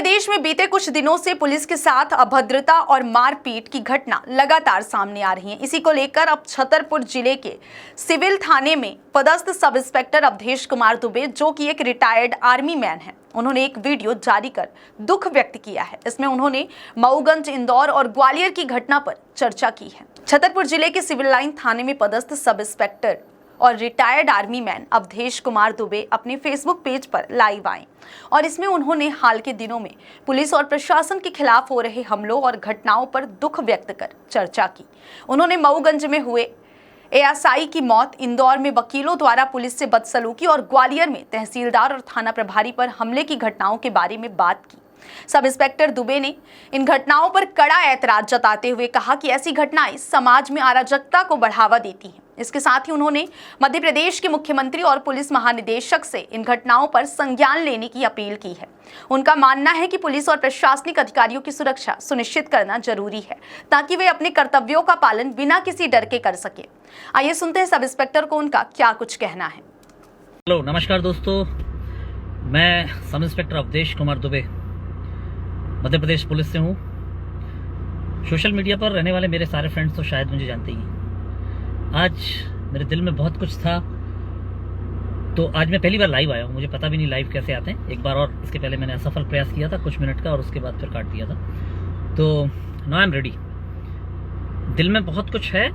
प्रदेश में बीते कुछ दिनों से पुलिस के साथ अभद्रता और मारपीट की घटना लगातार सामने आ रही है। इसी को लेकर अब छतरपुर जिले के सिविल थाने में पदस्थ सब इंस्पेक्टर अवधेश कुमार दुबे, जो कि एक रिटायर्ड आर्मी मैन है, उन्होंने एक वीडियो जारी कर दुख व्यक्त किया है। इसमें उन्होंने मऊगंज, इंदौर और ग्वालियर की घटना पर चर्चा की है। छतरपुर जिले के सिविल लाइन थाने में पदस्थ सब इंस्पेक्टर और retired army man Avdhesh Kumar Dubey अपने फेसबुक पेज पर लाइव आए और इसमें उन्होंने हाल के दिनों में पुलिस और प्रशासन के खिलाफ हो रहे हमलों और घटनाओं पर दुख व्यक्त कर चर्चा की। उन्होंने मऊगंज में हुए एएसआई की मौत, इंदौर में वकीलों द्वारा पुलिस से बदसलूकी और ग्वालियर में तहसीलदार और थाना प्रभारी पर हमले की घटनाओं के बारे में बात की। सब इंस्पेक्टर दुबे ने इन घटनाओं पर कड़ा ऐतराज जताते हुए कहा कि ऐसी घटनाएं समाज में अराजकता को बढ़ावा देती हैं। इसके साथ ही उन्होंने मध्य प्रदेश के मुख्यमंत्री और पुलिस महानिदेशक से इन घटनाओं पर संज्ञान लेने की अपील की है। उनका मानना है कि पुलिस और प्रशासनिक अधिकारियों की सुरक्षा सुनिश्चित करना जरूरी है ताकि वे अपने कर्तव्यों का पालन बिना किसी डर के कर सके। आइए सुनते हैं सब इंस्पेक्टर को उनका क्या कुछ कहना है। हेलो, नमस्कार दोस्तों, मैं sub inspector Awadhesh Kumar Dubey Madhya Pradesh police से हूँ। सोशल मीडिया पर रहने वाले मेरे सारे फ्रेंड्स तो शायद मुझे जानते ही हैं। आज मेरे दिल में बहुत कुछ था, तो आज मैं पहली बार लाइव आया हूँ। मुझे पता भी नहीं लाइव कैसे आते हैं। एक बार और इसके पहले मैंने असफल प्रयास किया था कुछ मिनट का और उसके बाद फिर काट दिया था। तो नाउ आई एम रेडी। दिल में बहुत कुछ है,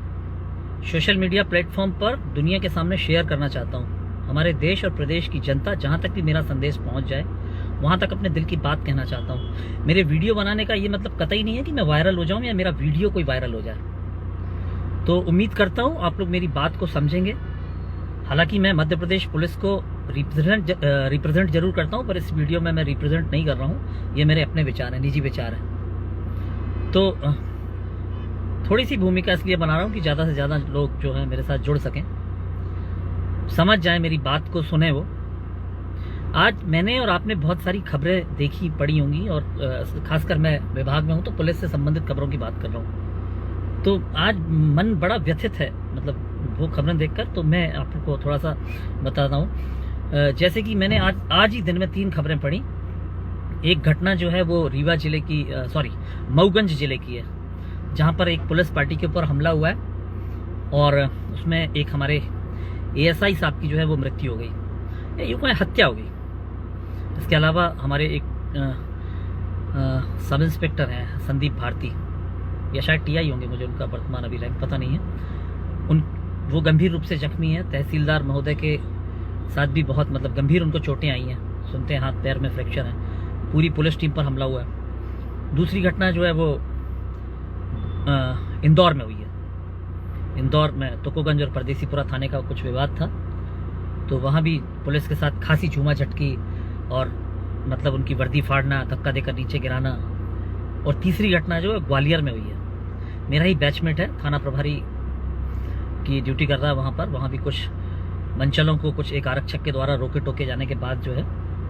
सोशल मीडिया प्लेटफॉर्म पर दुनिया के सामने शेयर करना चाहता हूँ। हमारे देश और प्रदेश की जनता, जहाँ तक भी मेरा संदेश पहुँच जाए, वहाँ तक अपने दिल की बात कहना चाहता हूँ। मेरे वीडियो बनाने का ये मतलब कतई नहीं है कि मैं वायरल हो जाऊँ या मेरा वीडियो कोई वायरल हो जाए। तो उम्मीद करता हूँ आप लोग मेरी बात को समझेंगे। हालांकि मैं मध्य प्रदेश पुलिस को रिप्रेजेंट जरूर करता हूँ, पर इस वीडियो में मैं रिप्रेजेंट नहीं कर रहा हूँ। ये मेरे अपने विचार हैं, निजी विचार हैं। तो थोड़ी सी भूमिका इसलिए बना रहा हूँ कि ज़्यादा से ज़्यादा लोग जो है मेरे साथ जुड़ सकें, समझ जाए, मेरी बात को सुने। वो आज मैंने और आपने बहुत सारी खबरें देखी पढ़ी होंगी और खासकर मैं विभाग में हूँ तो पुलिस से संबंधित खबरों की बात कर रहा हूँ। तो आज मन बड़ा व्यथित है, मतलब वो खबरें देखकर। तो मैं आपको थोड़ा सा बताता हूँ। जैसे कि मैंने आज ही दिन में 3 खबरें पढ़ी। एक घटना जो है वो रीवा जिले की मऊगंज जिले की है, जहाँ पर एक पुलिस पार्टी के ऊपर हमला हुआ है और उसमें एक हमारे एएसआई साहब की जो है वो मृत्यु हो गई, यूँ कहें हत्या हो गई। इसके अलावा हमारे एक सब इंस्पेक्टर हैं संदीप भारती, या शायद टीआई होंगे, मुझे उनका वर्तमान अभी रैंक पता नहीं है। वो गंभीर रूप से जख्मी हैं। तहसीलदार महोदय के साथ भी बहुत गंभीर उनको चोटें आई हैं, सुनते हैं हाथ पैर में फ्रैक्चर है। पूरी पुलिस टीम पर हमला हुआ है। दूसरी घटना जो है वो इंदौर में हुई है। इंदौर में तुकोगंज और परदेसीपुरा थाने का कुछ विवाद था, तो वहाँ भी पुलिस के साथ खासी चूमा झटकी और उनकी वर्दी फाड़ना, धक्का देकर नीचे गिराना। और तीसरी घटना जो है ग्वालियर में हुई है। मेरा ही बैचमेट है, थाना प्रभारी की ड्यूटी कर रहा है वहाँ पर। वहाँ भी कुछ मंचलों को कुछ एक आरक्षक के द्वारा रोके टोके जाने के बाद जो है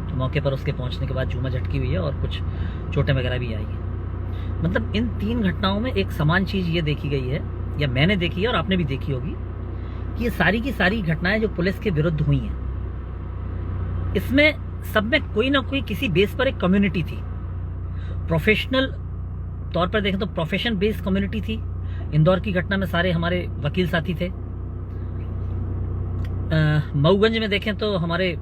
तो मौके पर उसके पहुँचने के बाद चूमा झटकी हुई है और कुछ चोटें वगैरह भी आई हैं। इन 3 घटनाओं में एक समान चीज़ ये देखी गई है, या मैंने देखी है और आपने भी देखी होगी, कि ये सारी की सारी घटनाएं जो पुलिस के विरुद्ध हुई हैं, इसमें सब में कोई ना कोई किसी बेस पर एक कम्युनिटी थी। प्रोफेशनल तौर पर देखें तो प्रोफेशन बेस्ड कम्युनिटी थी। इंदौर की घटना में सारे हमारे वकील साथी थे। मऊगंज में देखें तो हमारे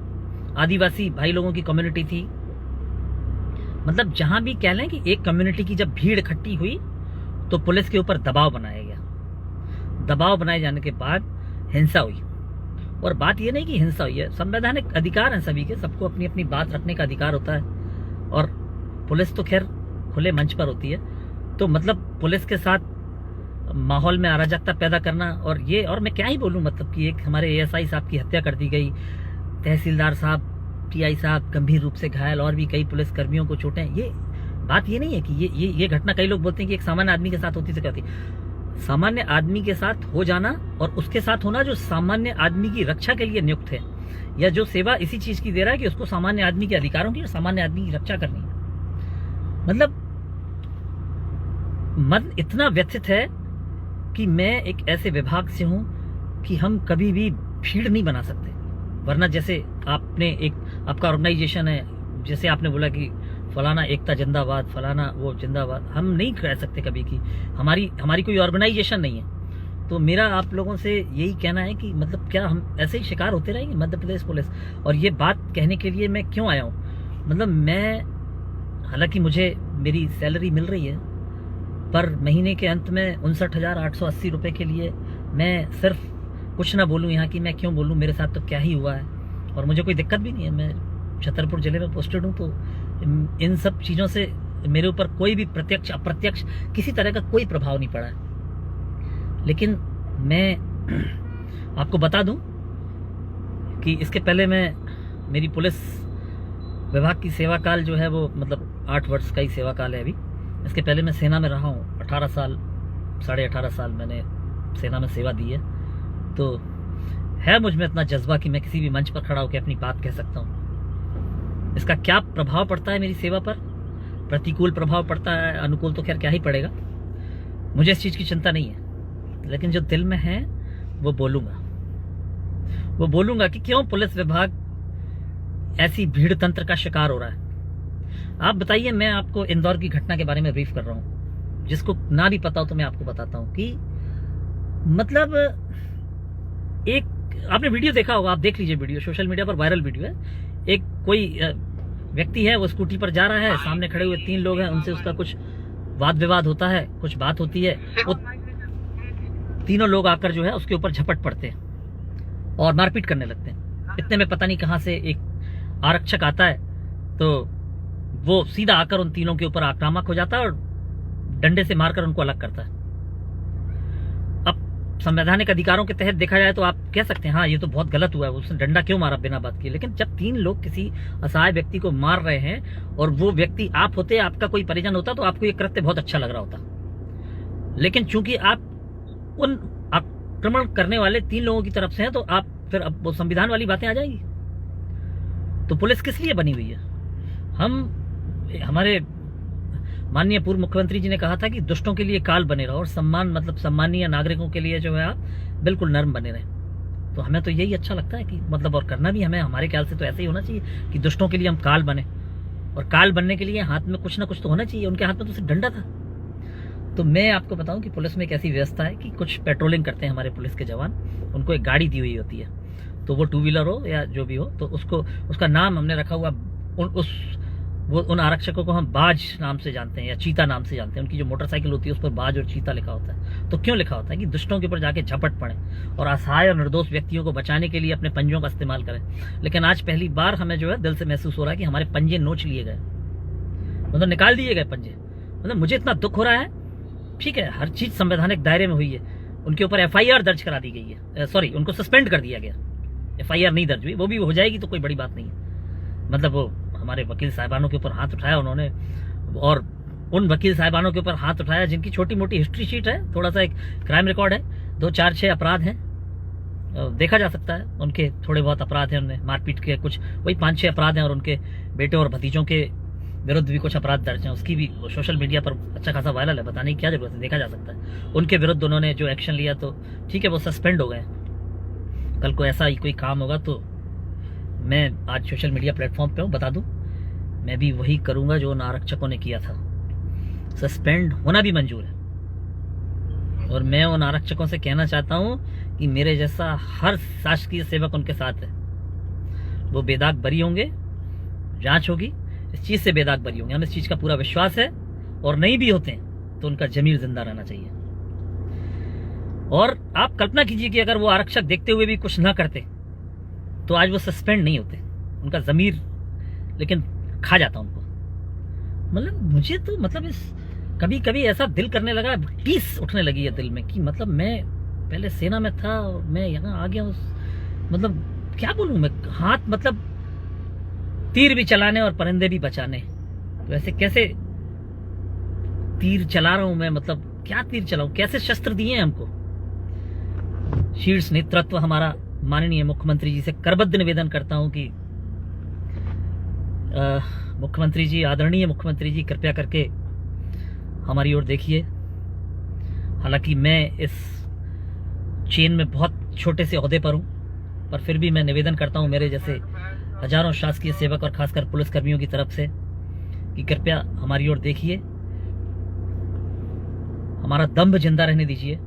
आदिवासी भाई लोगों की कम्युनिटी थी। जहां भी कह लें कि एक कम्युनिटी की जब भीड़ इकट्ठी हुई तो पुलिस के ऊपर दबाव बनाया गया। दबाव बनाए जाने के बाद हिंसा हुई। और बात यह नहीं कि हिंसा हुई है, संवैधानिक अधिकार है सभी के, सबको अपनी अपनी बात रखने का अधिकार होता है। और पुलिस तो खैर खुले मंच पर होती है। तो पुलिस के साथ माहौल में अराजकता पैदा करना, और मैं क्या ही बोलूं, कि एक हमारे एएसआई साहब की हत्या कर दी गई, तहसीलदार साहब, टीआई साहब गंभीर रूप से घायल, और भी कई पुलिस कर्मियों को चोटें। ये बात ये नहीं है कि ये घटना, कई लोग बोलते हैं कि एक सामान्य आदमी के साथ होती तो क्या होती। सामान्य आदमी के साथ हो जाना और उसके साथ होना जो सामान्य आदमी की रक्षा के लिए नियुक्त है, या जो सेवा इसी चीज की दे रहा है कि उसको सामान्य आदमी के अधिकारों की और सामान्य आदमी की रक्षा करनी है। मन इतना व्यथित है कि मैं एक ऐसे विभाग से हूं कि हम कभी भी भीड़ नहीं बना सकते। वरना जैसे आपने आपका ऑर्गेनाइजेशन है, जैसे आपने बोला कि फलाना एकता जिंदाबाद, फलाना वो जिंदाबाद, हम नहीं कह सकते कभी कि हमारी कोई ऑर्गेनाइजेशन नहीं है। तो मेरा आप लोगों से यही कहना है कि मतलब क्या हम ऐसे ही शिकार होते रहेंगे मध्य प्रदेश पुलिस? और ये बात कहने के लिए मैं क्यों आया हूँ, मतलब मैं, हालांकि मुझे मेरी सैलरी मिल रही है, पर महीने के अंत में 59,880 रुपये के लिए मैं सिर्फ कुछ ना बोलूँ यहाँ की, मैं क्यों बोलूँ, मेरे साथ तो क्या ही हुआ है और मुझे कोई दिक्कत भी नहीं है। मैं छतरपुर ज़िले में पोस्टेड हूँ, तो इन सब चीज़ों से मेरे ऊपर कोई भी प्रत्यक्ष अप्रत्यक्ष किसी तरह का कोई प्रभाव नहीं पड़ा है। लेकिन मैं आपको बता दूं कि इसके पहले मेरी पुलिस विभाग की सेवा काल जो है वो मतलब 8 वर्ष का ही सेवा काल है अभी। इसके पहले मैं सेना में रहा हूँ 18 साल, 18.5 साल मैंने सेना में सेवा दी है। तो है मुझ में इतना जज्बा कि मैं किसी भी मंच पर खड़ा होकर अपनी बात कह सकता हूँ। इसका क्या प्रभाव पड़ता है मेरी सेवा पर, प्रतिकूल प्रभाव पड़ता है, अनुकूल तो खैर क्या ही पड़ेगा, मुझे इस चीज़ की चिंता नहीं है। लेकिन जो दिल में है वो बोलूंगा कि क्यों पुलिस विभाग ऐसी भीड़ तंत्र का शिकार हो रहा है। आप बताइए, मैं आपको इंदौर की घटना के बारे में ब्रीफ कर रहा हूं, जिसको ना भी पता हो तो मैं आपको बताता हूं कि मतलब एक आपने वीडियो देखा होगा, आप देख लीजिए वीडियो, सोशल मीडिया पर वायरल वीडियो है। एक कोई व्यक्ति है, वो स्कूटी पर जा रहा है, सामने खड़े हुए 3 लोग हैं, उनसे उसका कुछ वाद विवाद होता है, कुछ बात होती है, वो तीनों लोग आकर जो है उसके ऊपर झपट पड़ते हैं और मारपीट करने लगते हैं। इतने में पता नहीं कहां से एक आरक्षक आता है, तो वो सीधा आकर उन तीनों के ऊपर आक्रामक हो जाता है और डंडे से मारकर उनको अलग करता है। अब संवैधानिक अधिकारों के तहत देखा जाए तो आप कह सकते हैं हाँ ये तो बहुत गलत हुआ है, उसने डंडा क्यों मारा बिना बात किए। लेकिन जब 3 लोग किसी असहाय व्यक्ति को मार रहे हैं और वो व्यक्ति आप होते, आपका कोई परिजन होता, तो आपको ये कृत्य बहुत अच्छा लग रहा होता। लेकिन चूंकि आप उन आक्रमण करने वाले 3 लोगों की तरफ से हैं, तो आप फिर अब वो संविधान वाली बातें आ जाएंगी। तो पुलिस किस लिए बनी हुई है? हमारे माननीय पूर्व मुख्यमंत्री जी ने कहा था कि दुष्टों के लिए काल बने रहो और सम्मानीय नागरिकों के लिए जो है आप बिल्कुल नर्म बने रहें। तो हमें तो यही अच्छा लगता है कि मतलब, और करना भी हमें, हमारे ख्याल से तो ऐसे ही होना चाहिए कि दुष्टों के लिए हम काल बने, और काल बनने के लिए हाथ में कुछ ना कुछ तो होना चाहिए। उनके हाथ में तो सिर्फ डंडा था। तो मैं आपको बताऊं कि पुलिस में एक ऐसी व्यवस्था है कि कुछ पेट्रोलिंग करते हैं हमारे पुलिस के जवान, उनको एक गाड़ी दी हुई होती है, तो वो 2 व्हीलर हो या जो भी हो, तो उसका नाम हमने रखा हुआ उन आरक्षकों को हम बाज नाम से जानते हैं या चीता नाम से जानते हैं। उनकी जो मोटरसाइकिल होती है उस पर बाज और चीता लिखा होता है। तो क्यों लिखा होता है? कि दुष्टों के ऊपर जाके झपट पड़े और असहाय और निर्दोष व्यक्तियों को बचाने के लिए अपने पंजों का इस्तेमाल करें। लेकिन आज पहली बार हमें जो है दिल से महसूस हो रहा है कि हमारे पंजे नोच लिए गए, मतलब निकाल दिए गए पंजे। मतलब मुझे इतना दुख हो रहा है। ठीक है, हर चीज संवैधानिक दायरे में हुई है, उनके ऊपर FIR दर्ज करा दी गई है, सॉरी उनको सस्पेंड कर दिया गया, FIR नहीं दर्ज हुई, वो भी हो जाएगी तो कोई बड़ी बात नहीं है। मतलब वो हमारे वकील साहिबानों के ऊपर हाथ उठाया उन्होंने, और उन वकील साहिबानों के ऊपर हाथ उठाया जिनकी छोटी मोटी हिस्ट्री शीट है, थोड़ा सा एक क्राइम रिकॉर्ड है, 2, 4, 6 अपराध हैं, देखा जा सकता है। उनके थोड़े बहुत अपराध हैं, उनमें मारपीट के कुछ वही 5-6 अपराध हैं, और उनके बेटे और भतीजों के विरुद्ध भी कुछ अपराध दर्ज हैं। उसकी भी सोशल मीडिया पर अच्छा खासा वायरल है, बताने की क्या जरूरत है, देखा जा सकता है। उनके विरुद्ध उन्होंने जो एक्शन लिया, तो ठीक है वो सस्पेंड हो गए। कल को ऐसा ही कोई काम होगा तो मैं आज सोशल मीडिया प्लेटफॉर्म पे हूँ, बता दूं मैं भी वही करूंगा जो उन आरक्षकों ने किया था। सस्पेंड होना भी मंजूर है, और मैं उन आरक्षकों से कहना चाहता हूं कि मेरे जैसा हर शासकीय सेवक उनके साथ है। वो बेदाग बरी होंगे, जांच होगी, इस चीज से बेदाग बरी होंगे, हमें इस चीज का पूरा विश्वास है। और नहीं भी होते हैं तो उनका जमीर जिंदा रहना चाहिए। और आप कल्पना कीजिए कि अगर वो आरक्षक देखते हुए भी कुछ ना करते तो आज वो सस्पेंड नहीं होते, उनका जमीर लेकिन खा जाता उनको। मतलब मुझे तो मतलब इस कभी कभी ऐसा दिल करने लगा, टीस उठने लगी है दिल में कि मतलब मैं पहले सेना में था और मैं यहाँ आ गया हूँ। मतलब क्या बोलूँ मैं, हाथ मतलब तीर भी चलाने और परिंदे भी बचाने, वैसे कैसे तीर चला रहा हूं मैं, मतलब क्या तीर चलाऊं, कैसे शस्त्र दिए हैं हमको। शीर्ष नेतृत्व हमारा माननीय मुख्यमंत्री जी से करबद्ध निवेदन करता हूं कि मुख्यमंत्री जी, आदरणीय मुख्यमंत्री जी, कृपया करके हमारी ओर देखिए। हालांकि मैं इस चेन में बहुत छोटे से ओहदे पर हूं, पर फिर भी मैं निवेदन करता हूं मेरे जैसे हजारों शासकीय सेवक और खासकर पुलिसकर्मियों की तरफ से कि कृपया हमारी ओर देखिए, हमारा दम्भ जिंदा रहने दीजिए।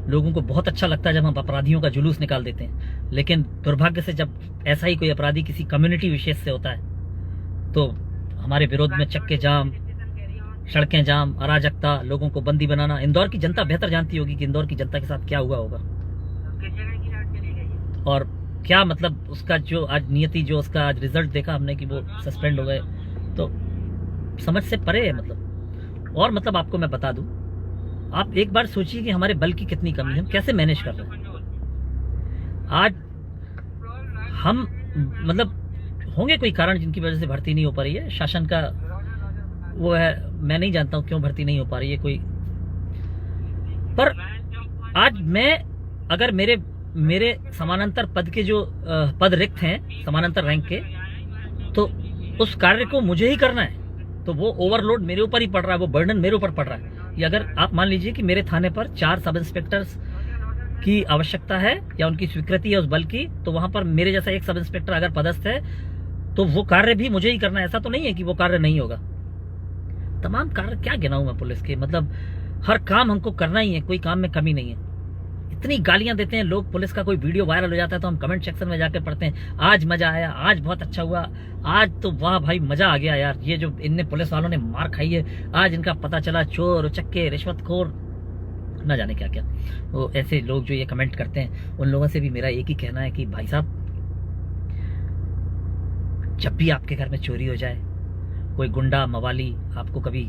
लोगों को बहुत अच्छा लगता है जब हम अपराधियों का जुलूस निकाल देते हैं, लेकिन दुर्भाग्य से जब ऐसा ही कोई अपराधी किसी कम्युनिटी विशेष से होता है तो हमारे विरोध में चक्के जाम, सड़कें जाम, अराजकता, लोगों को बंदी बनाना। इंदौर की जनता बेहतर जानती होगी कि इंदौर की जनता के साथ क्या हुआ होगा और क्या मतलब उसका जो आज नियति, जो उसका आज रिजल्ट देखा हमने कि वो सस्पेंड हो गए, तो समझ से परे है मतलब। और मतलब आपको मैं बता दूं, आप एक बार सोचिए कि हमारे बल की कितनी कमी है, हम कैसे मैनेज कर रहे हैं। आज हम मतलब होंगे कोई कारण जिनकी वजह से भर्ती नहीं हो पा रही है, शासन का वो है, मैं नहीं जानता हूं क्यों भर्ती नहीं हो पा रही है कोई। पर आज मैं अगर मेरे समानांतर पद के जो पद रिक्त हैं समानांतर रैंक के, तो उस कार्य को मुझे ही करना है, तो वो ओवरलोड मेरे ऊपर ही पड़ रहा है, वो बर्डन मेरे ऊपर पड़ रहा है। या अगर आप मान लीजिए कि मेरे थाने पर 4 सब इंस्पेक्टर्स की आवश्यकता है या उनकी स्वीकृति है उस बल की, तो वहां पर मेरे जैसा एक सब इंस्पेक्टर अगर पदस्थ है तो वो कार्य भी मुझे ही करना है। ऐसा तो नहीं है कि वो कार्य नहीं होगा। तमाम कार्य क्या गिनाऊं मैं पुलिस के, मतलब हर काम हमको करना ही है, कोई काम में कमी नहीं है। इतनी गालियां देते हैं लोग, पुलिस का कोई वीडियो वायरल हो जाता है तो हम कमेंट सेक्शन में जाकर पढ़ते हैं, आज मजा आया, आज बहुत अच्छा हुआ, आज तो वाह भाई मजा आ गया यार, ये जो इनने पुलिस वालों ने मार खाई है, आज इनका पता चला चोर उचक्के रिश्वतखोर न जाने क्या क्या। वो ऐसे लोग जो ये कमेंट करते हैं, उन लोगों से भी मेरा एक ही कहना है कि भाई साहब, जब भी आपके घर में चोरी हो जाए, कोई गुंडा मवाली आपको कभी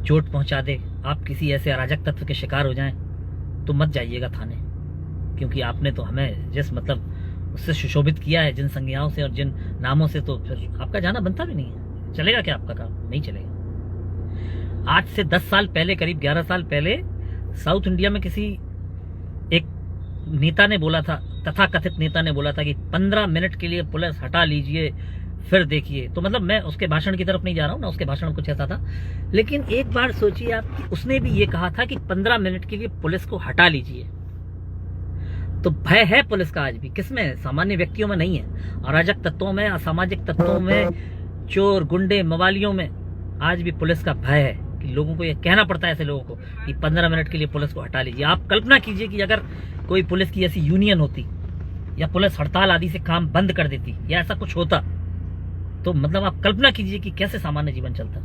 चोट पहुंचा दे, आप किसी ऐसे अराजक तत्व के शिकार हो जाएं, तो मत जाइएगा थाने, क्योंकि आपने तो हमें जिस मतलब उससे सुशोभित किया है, जिन संज्ञाओं से और जिन नामों से, तो फिर आपका जाना बनता भी नहीं है। चलेगा क्या आपका काम? नहीं चलेगा। आज से 10 साल पहले, करीब 11 साल पहले, साउथ इंडिया में किसी एक नेता ने बोला था, तथाकथित नेता ने बोला था कि 15 मिनट के लिए पुलिस हटा लीजिए, फिर देखिए। तो मतलब मैं उसके भाषण की तरफ नहीं जा रहा हूं ना, उसके भाषण कुछ ऐसा था, लेकिन एक बार सोचिए आप कि उसने भी ये कहा था कि 15 मिनट के लिए पुलिस को हटा लीजिए। तो भय है पुलिस का आज भी, किसमें? सामान्य व्यक्तियों में नहीं है, अराजक तत्वों में, असामाजिक तत्वों में, चोर गुंडे मवालियों में आज भी पुलिस का भय है कि लोगों को ये कहना पड़ता है ऐसे लोगों को कि 15 मिनट के लिए पुलिस को हटा लीजिए। आप कल्पना कीजिए कि अगर कोई पुलिस की ऐसी यूनियन होती या पुलिस हड़ताल आदि से काम बंद कर देती या ऐसा कुछ होता, तो मतलब आप कल्पना कीजिए कि कैसे सामान्य जीवन चलता।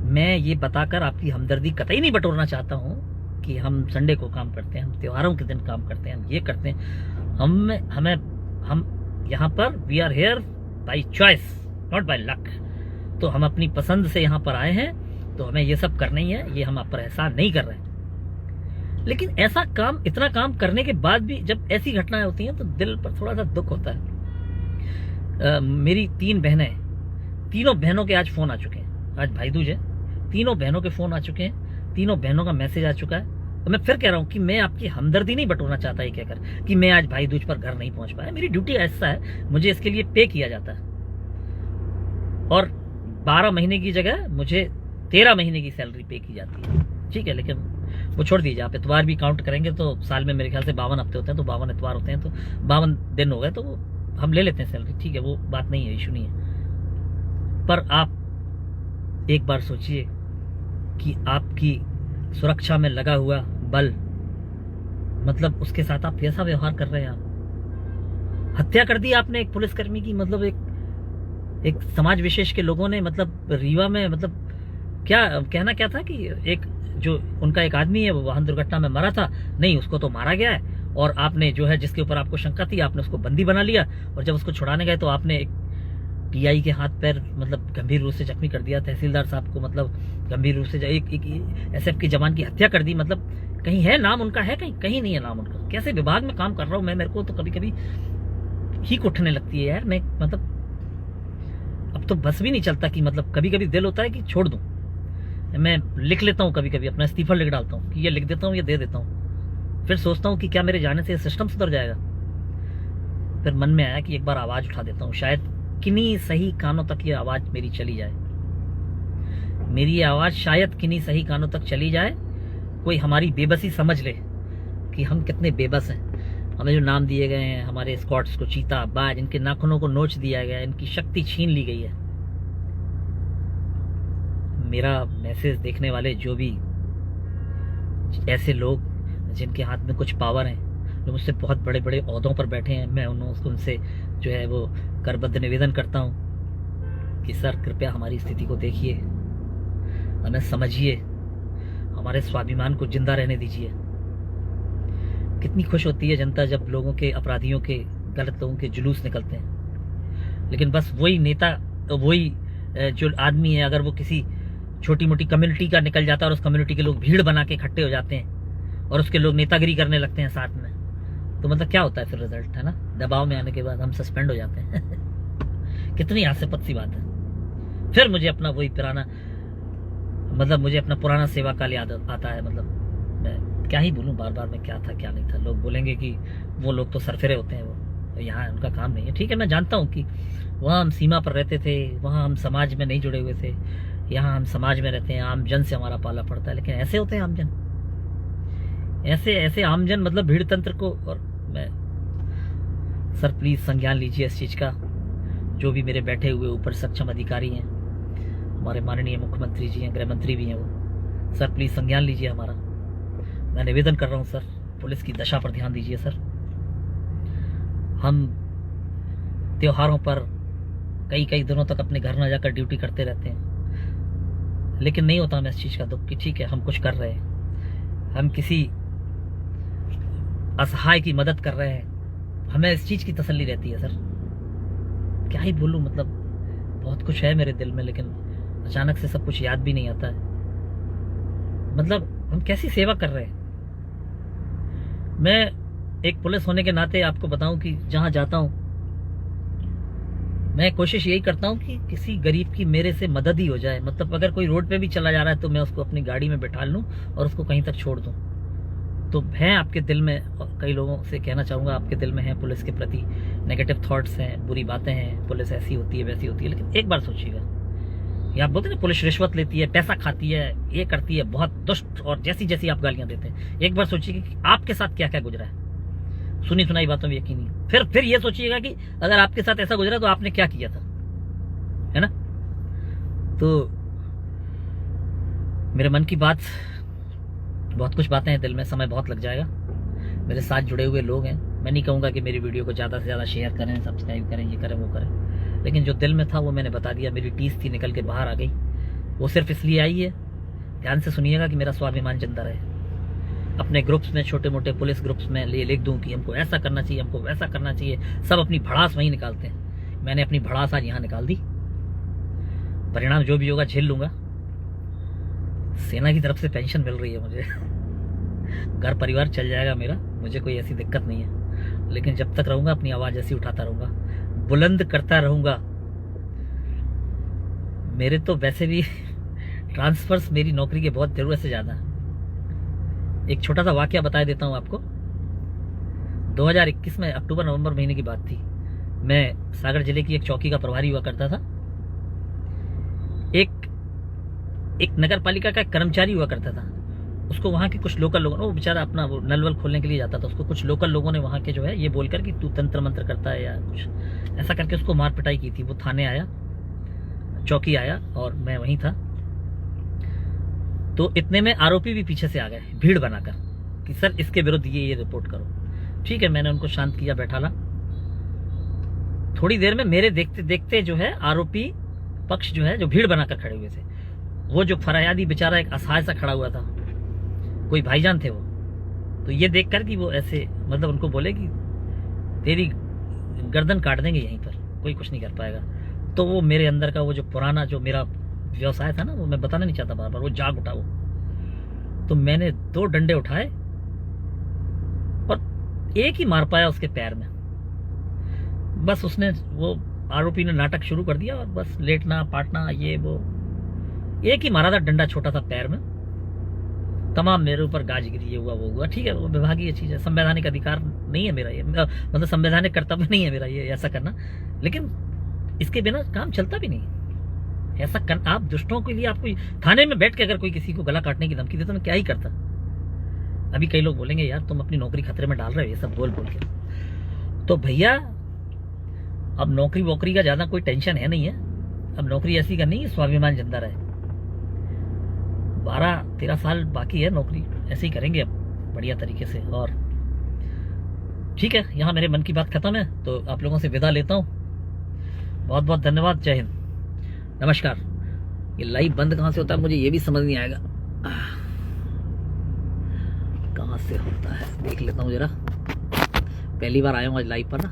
मैं ये बताकर आपकी हमदर्दी कतई नहीं बटोरना चाहता हूं कि हम संडे को काम करते हैं, हम त्योहारों के दिन काम करते हैं, हम ये करते हैं। हम यहाँ पर we are here by choice, not by luck. तो हम अपनी पसंद से यहाँ पर आए हैं, तो हमें ये सब करना ही है, ये हम आप पर एहसान नहीं कर रहे हैं। लेकिन ऐसा काम, इतना काम करने के बाद भी जब ऐसी घटनाएं होती हैं तो दिल पर थोड़ा सा दुख होता है। मेरी 3 बहनें, तीनों बहनों के आज फोन आ चुके हैं, आज भाई दूज है, तीनों बहनों के फोन आ चुके हैं, तीनों बहनों का मैसेज आ चुका है। और मैं फिर कह रहा हूं कि मैं आपकी हमदर्दी नहीं बटोरना चाहता ये कहकर कि मैं आज भाई दूज पर घर नहीं पहुंच पाया। मेरी ड्यूटी ऐसा है, मुझे इसके लिए पे किया जाता है, और 12 महीने की जगह मुझे 13 महीने की सैलरी पे की जाती है, ठीक है। लेकिन वो छोड़ दीजिए, आप इतवार भी काउंट करेंगे तो साल में मेरे ख्याल से 52 हफ्ते होते हैं, तो 52 इतवार होते हैं, तो 52 दिन हो गए, तो हम ले लेते हैं सैलरी, ठीक है, वो बात नहीं है, इशू नहीं है। पर आप एक बार सोचिए कि आपकी सुरक्षा में लगा हुआ बल, मतलब उसके साथ आप कैसा व्यवहार कर रहे हैं। आप हत्या कर दी आपने एक पुलिसकर्मी की, मतलब एक समाज विशेष के लोगों ने, मतलब रीवा में, मतलब क्या कहना क्या था कि एक जो उनका एक आदमी है वो वाहन दुर्घटना में मरा था, नहीं उसको तो मारा गया है, और आपने जो है जिसके ऊपर आपको शंका थी आपने उसको बंदी बना लिया, और जब उसको छुड़ाने गए तो आपने एक टीआई के हाथ पैर मतलब गंभीर रूप से जख्मी कर दिया, तहसीलदार साहब को मतलब गंभीर रूप से एक एसएफ के जवान की हत्या कर दी। मतलब कहीं है नाम उनका, है कहीं नहीं है नाम उनका। कैसे विभाग में काम कर रहा हूं मैं, मेरे को तो कभी कभी हीक उठने लगती है यार। मैं मतलब अब तो बस भी नहीं चलता कि मतलब कभी कभी दिल होता है कि छोड़ दूं। मैं लिख लेता हूं, कभी कभी अपना इस्तीफा लिख डालता हूं कि ये लिख देता हूं, ये दे देता हूं। फिर सोचता हूं कि क्या मेरे जाने से सिस्टम सुधर जाएगा। फिर मन में आया कि एक बार आवाज उठा देता हूं, शायद किन्हीं सही कानों तक ये आवाज मेरी चली जाए। मेरी ये आवाज शायद किन्हीं सही कानों तक चली जाए, कोई हमारी बेबसी समझ ले कि हम कितने बेबस हैं। हमें जो नाम दिए गए हैं, हमारे स्क्वाड्स को चीता, बाज, इनके नाखूनों को नोच दिया गया है, इनकी शक्ति छीन ली गई है। मेरा मैसेज देखने वाले जो भी ऐसे लोग जिनके हाथ में कुछ पावर है, जो मुझसे बहुत बड़े बड़े ओहदों पर बैठे हैं, मैं उनसे जो है वो करबद्ध निवेदन करता हूँ कि सर कृपया हमारी स्थिति को देखिए, हमें समझिए, हमारे स्वाभिमान को जिंदा रहने दीजिए। कितनी खुश होती है जनता जब लोगों के, अपराधियों के, गलत लोगों के जुलूस निकलते हैं, लेकिन बस वही नेता, वही जो आदमी है, अगर वो किसी छोटी मोटी कम्युनिटी का निकल जाता है और उस कम्युनिटी के लोग भीड़ बना के इकट्ठे हो जाते हैं और उसके लोग नेतागिरी करने लगते हैं साथ में, तो मतलब क्या होता है फिर रिजल्ट, है ना? दबाव में आने के बाद हम सस्पेंड हो जाते हैं। कितनी हास्यास्पद सी बात है। फिर मुझे अपना वही पुराना, मतलब मुझे अपना पुराना सेवा काल याद आता है। मतलब मैं क्या ही बोलूं, बार बार मैं क्या था क्या नहीं था। लोग बोलेंगे कि वो लोग तो सरफिरे होते हैं, वो यहाँ उनका काम नहीं है। ठीक है, मैं जानता हूँ कि वहाँ हम सीमा पर रहते थे, वहाँ हम समाज में नहीं जुड़े हुए थे, यहाँ हम समाज में रहते हैं, आम जन से हमारा पाला पड़ता है, लेकिन ऐसे होते हैं आमजन, ऐसे आमजन, मतलब भीड़ तंत्र को। और मैं सर प्लीज संज्ञान लीजिए इस चीज का, जो भी मेरे बैठे हुए ऊपर सक्षम अधिकारी हैं, हमारे माननीय मुख्यमंत्री जी हैं, गृह मंत्री भी हैं वो, सर प्लीज संज्ञान लीजिए हमारा। मैं निवेदन कर रहा हूँ सर, पुलिस की दशा पर ध्यान दीजिए सर। हम त्योहारों पर कई दिनों तक अपने घर न जाकर ड्यूटी करते रहते हैं, लेकिन नहीं होता हमें इस चीज का दुख कि ठीक है हम कुछ कर रहे हैं, हम किसी असहाय की मदद कर रहे हैं, हमें इस चीज की तसल्ली रहती है सर। क्या ही बोलूं, मतलब बहुत कुछ है मेरे दिल में, लेकिन अचानक से सब कुछ याद भी नहीं आता है। मतलब हम कैसी सेवा कर रहे हैं। मैं एक पुलिस होने के नाते आपको बताऊं कि जहां जाता हूं मैं कोशिश यही करता हूं कि किसी गरीब की मेरे से मदद ही हो जाए। मतलब अगर कोई रोड पे भी चला जा रहा है तो मैं उसको अपनी गाड़ी में बैठा लूं और उसको कहीं तक छोड़ दूं। तो है आपके दिल में, और कई लोगों से कहना चाहूँगा, आपके दिल में है पुलिस के प्रति नेगेटिव थॉट्स हैं, बुरी बातें हैं, पुलिस ऐसी होती है वैसी होती है, लेकिन एक बार सोचिएगा, ये आप बोलते हैं पुलिस रिश्वत लेती है, पैसा खाती है, ये करती है, बहुत दुष्ट, और जैसी जैसी आप गालियां देते हैं, एक बार सोचिए कि आपके साथ क्या क्या गुजरा है। सुनी सुनाई बातों में यकीन नहीं। फिर ये सोचिएगा कि अगर आपके साथ ऐसा गुजरा तो आपने क्या किया था, है ना? तो मेरे मन की बात, बहुत कुछ बातें हैं दिल में, समय बहुत लग जाएगा। मेरे साथ जुड़े हुए लोग हैं, मैं नहीं कहूँगा कि मेरी वीडियो को ज़्यादा से ज़्यादा शेयर करें, सब्सक्राइब करें, ये करें वो करें, लेकिन जो दिल में था वो मैंने बता दिया। मेरी टीस थी, निकल के बाहर आ गई। वो सिर्फ इसलिए आई है, ध्यान से सुनिएगा, कि मेरा स्वाभिमान जिंदा रहे। अपने ग्रुप्स में, छोटे मोटे पुलिस ग्रुप्स में लिख दूं कि हमको ऐसा करना चाहिए, हमको वैसा करना चाहिए। सब अपनी भड़ास वहीं निकालते हैं, मैंने अपनी भड़ास आज यहाँ निकाल दी। परिणाम जो भी होगा झेल लूंगा। सेना की तरफ से पेंशन मिल रही है मुझे, घर परिवार चल जाएगा मेरा, मुझे कोई ऐसी दिक्कत नहीं है। लेकिन जब तक रहूंगा अपनी आवाज ऐसी उठाता रहूंगा, बुलंद करता रहूंगा। मेरे तो वैसे भी ट्रांसफर्स मेरी नौकरी के बहुत जरूरत से ज्यादा। एक छोटा सा वाकया बता देता हूं आपको। 2021 में अक्टूबर नवंबर महीने की बात थी। मैं सागर जिले की एक चौकी का प्रभारी हुआ करता था। एक नगर पालिका का कर्मचारी हुआ करता था। उसको वहां के कुछ लोकल लोगों ने, वो बेचारा अपना वो नल वल खोलने के लिए जाता था, उसको कुछ लोकल लोगों ने वहां के जो है ये बोलकर कि तू तंत्र मंत्र करता है या कुछ ऐसा करके उसको मार पिटाई की थी। वो थाने आया, चौकी आया, और मैं वहीं था। तो इतने में आरोपी भी पीछे से आ गए भीड़ बनाकर कि सर इसके विरुद्ध ये रिपोर्ट करो। ठीक है, मैंने उनको शांत किया, बैठाला। थोड़ी देर में मेरे देखते देखते जो है आरोपी पक्ष जो है, जो भीड़ बनाकर खड़े हुए थे, वो जो फरियादी बेचारा एक असहाय सा खड़ा हुआ था, कोई भाईजान थे वो, तो ये देखकर कि वो ऐसे, मतलब उनको बोले कि तेरी गर्दन काट देंगे यहीं पर, कोई कुछ नहीं कर पाएगा। तो वो मेरे अंदर का वो जो पुराना जो मेरा व्यवसाय था ना, वो मैं बताना नहीं चाहता, बार बार वो जाग उठा। वो तो मैंने 2 डंडे उठाए और एक ही मार पाया उसके पैर में। बस उसने, वो आरोपी ने नाटक शुरू कर दिया और बस लेटना पाटना ये वो, एक ही मारा था डंडा छोटा सा पैर में। तमाम मेरे ऊपर गाज गिरी, ये हुआ वो हुआ। ठीक है, वो विभागीय चीज है, संवैधानिक अधिकार नहीं है मेरा ये, मतलब संवैधानिक कर्तव्य नहीं है मेरा ये ऐसा करना, लेकिन इसके बिना काम चलता भी नहीं। ऐसा कर, आप दुष्टों के लिए, आपको थाने में बैठ के अगर कोई किसी को गला काटने की धमकी दे तो मैं क्या ही करता। अभी कई लोग बोलेंगे यार तुम अपनी नौकरी खतरे में डाल रहे हो ये सब बोल बोल के। तो भैया अब नौकरी वोकरी का ज्यादा कोई टेंशन है नहीं है। अब नौकरी ऐसी करनी है स्वाभिमान जिंदा रहे। 12-13 साल बाकी है नौकरी, ऐसे ही करेंगे अब बढ़िया तरीके से। और ठीक है, यहाँ मेरे मन की बात खत्म है, तो आप लोगों से विदा लेता हूँ। बहुत बहुत धन्यवाद। जय हिंद, नमस्कार। ये लाइव बंद कहाँ से होता है मुझे ये भी समझ नहीं आएगा, कहाँ से होता है देख लेता हूँ जरा। पहली बार आया हूँ आज लाइव पर ना।